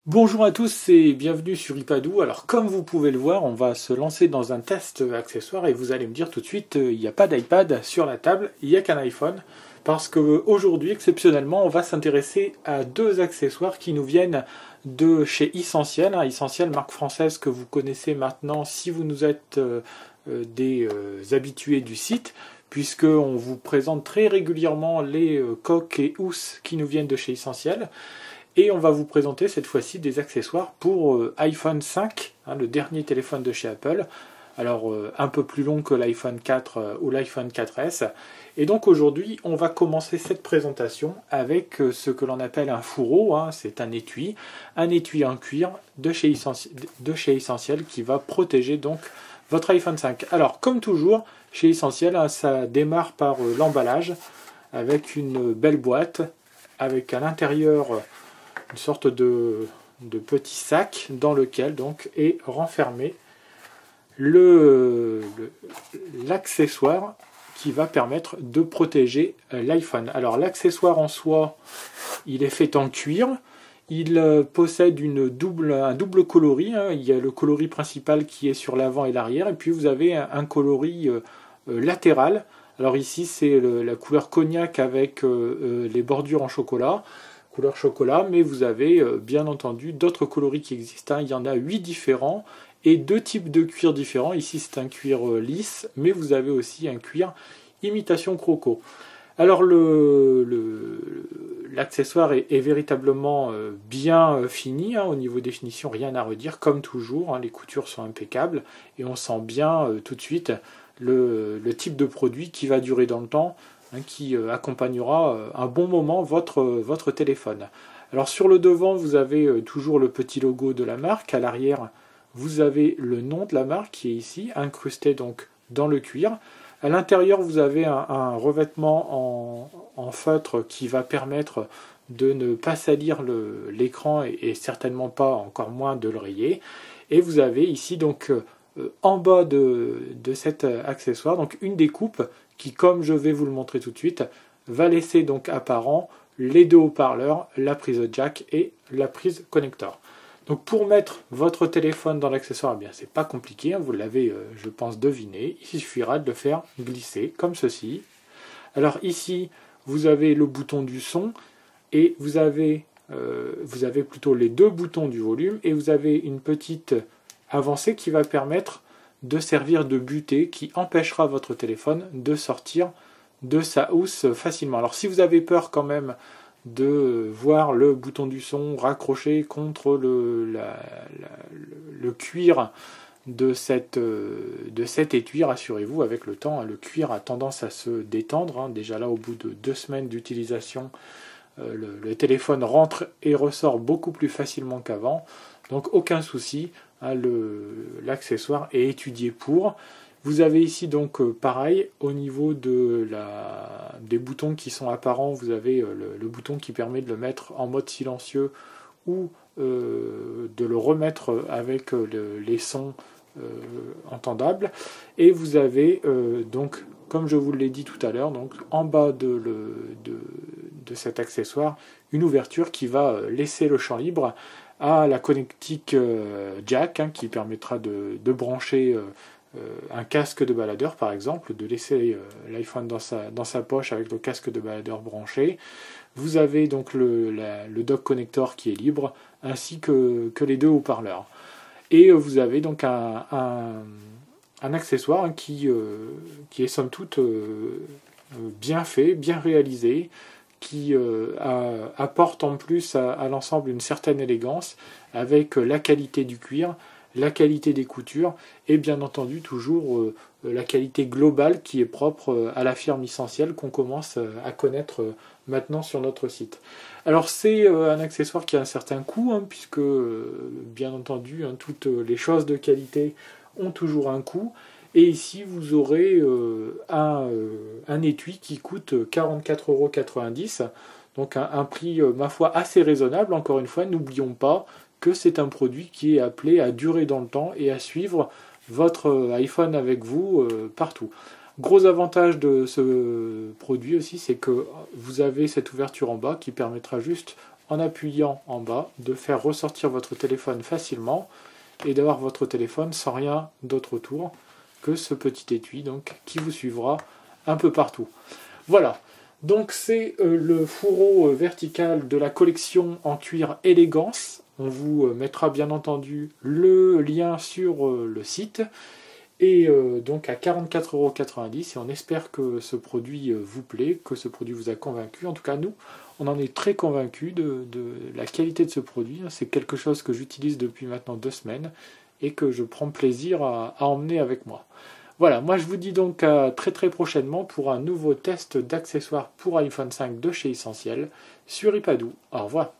Bonjour à tous et bienvenue sur iPadou. Alors comme vous pouvez le voir, on va se lancer dans un test accessoire et vous allez me dire tout de suite, il n'y a pas d'iPad sur la table, il n'y a qu'un iPhone. Parce que aujourd'hui, exceptionnellement, on va s'intéresser à deux accessoires qui nous viennent de chez Essentiel. Essentiel, marque française que vous connaissez maintenant si vous nous êtes des habitués du site, puisqu'on vous présente très régulièrement les coques et housses qui nous viennent de chez Essentiel. Et on va vous présenter cette fois-ci des accessoires pour iPhone 5, le dernier téléphone de chez Apple. Alors un peu plus long que l'iPhone 4 ou l'iPhone 4S. Et donc aujourd'hui, on va commencer cette présentation avec ce que l'on appelle un fourreau. C'est un étui en cuir de chez Essentiel qui va protéger donc votre iPhone 5. Alors comme toujours, chez Essentiel, ça démarre par l'emballage avec une belle boîte, avec à l'intérieur une sorte de petit sac dans lequel donc est renfermé l'accessoire qui va permettre de protéger l'iPhone. Alors l'accessoire en soi, il est fait en cuir, il possède un double coloris, il y a le coloris principal qui est sur l'avant et l'arrière, et puis vous avez un coloris latéral. Alors ici c'est la couleur cognac avec les bordures en chocolat, couleur chocolat, mais vous avez bien entendu d'autres coloris qui existent. Il y en a 8 différents et deux types de cuir différents. Ici c'est un cuir lisse, mais vous avez aussi un cuir imitation croco. Alors l'accessoire est véritablement bien fini, au niveau des finitions, rien à redire, comme toujours, les coutures sont impeccables et on sent bien tout de suite le type de produit qui va durer dans le temps, qui accompagnera un bon moment votre téléphone. Alors sur le devant, vous avez toujours le petit logo de la marque. À l'arrière, vous avez le nom de la marque qui est ici, incrusté donc dans le cuir. À l'intérieur, vous avez un revêtement en feutre qui va permettre de ne pas salir l'écran et certainement pas, encore moins, de le rayer. Et vous avez ici donc en bas de cet accessoire donc une découpe qui, comme je vais vous le montrer tout de suite, va laisser donc apparent les deux haut-parleurs, la prise jack et la prise connector. Donc pour mettre votre téléphone dans l'accessoire, eh bien c'est pas compliqué, vous l'avez je pense deviné, il suffira de le faire glisser comme ceci. Alors ici vous avez le bouton du son et vous avez plutôt les deux boutons du volume et vous avez une petite avancée qui va permettre de servir de butée qui empêchera votre téléphone de sortir de sa housse facilement. Alors si vous avez peur quand même de voir le bouton du son raccroché contre le cuir de cet étui, rassurez-vous, avec le temps, le cuir a tendance à se détendre. Déjà là, au bout de 2 semaines d'utilisation, le téléphone rentre et ressort beaucoup plus facilement qu'avant. Donc aucun souci, l'accessoire est étudié pour. Vous avez ici donc pareil, au niveau des boutons qui sont apparents, vous avez le bouton qui permet de le mettre en mode silencieux ou de le remettre avec les sons entendables. Et vous avez donc, comme je vous l'ai dit tout à l'heure, donc en bas de cet accessoire, une ouverture qui va laisser le champ libre à la connectique jack qui permettra de brancher un casque de baladeur par exemple, de laisser l'iPhone dans sa poche avec le casque de baladeur branché. Vous avez donc le dock connector qui est libre ainsi que les deux haut-parleurs. Et vous avez donc un accessoire qui est somme toute bien fait, bien réalisé, qui apporte en plus à l'ensemble une certaine élégance avec la qualité du cuir, la qualité des coutures et bien entendu toujours la qualité globale qui est propre à la firme Essentiel qu'on commence à connaître maintenant sur notre site. Alors c'est un accessoire qui a un certain coût puisque bien entendu toutes les choses de qualité ont toujours un coût. Et ici, vous aurez un étui qui coûte 44,90 €. Donc un prix, ma foi, assez raisonnable. Encore une fois, n'oublions pas que c'est un produit qui est appelé à durer dans le temps et à suivre votre iPhone avec vous partout. Gros avantage de ce produit aussi, c'est que vous avez cette ouverture en bas qui permettra juste en appuyant en bas, de faire ressortir votre téléphone facilement et d'avoir votre téléphone sans rien d'autre autour que ce petit étui donc, qui vous suivra un peu partout. Voilà, donc c'est le fourreau vertical de la collection en cuir Élégance. On vous mettra bien entendu le lien sur le site. Et donc à 44,90 €, et on espère que ce produit vous plaît, que ce produit vous a convaincu. En tout cas, nous, on en est très convaincus de la qualité de ce produit. C'est quelque chose que j'utilise depuis maintenant 2 semaines et que je prends plaisir à emmener avec moi. Voilà, moi je vous dis donc à très très prochainement pour un nouveau test d'accessoires pour iPhone 5 de chez Essentiel sur iPadou. Au revoir.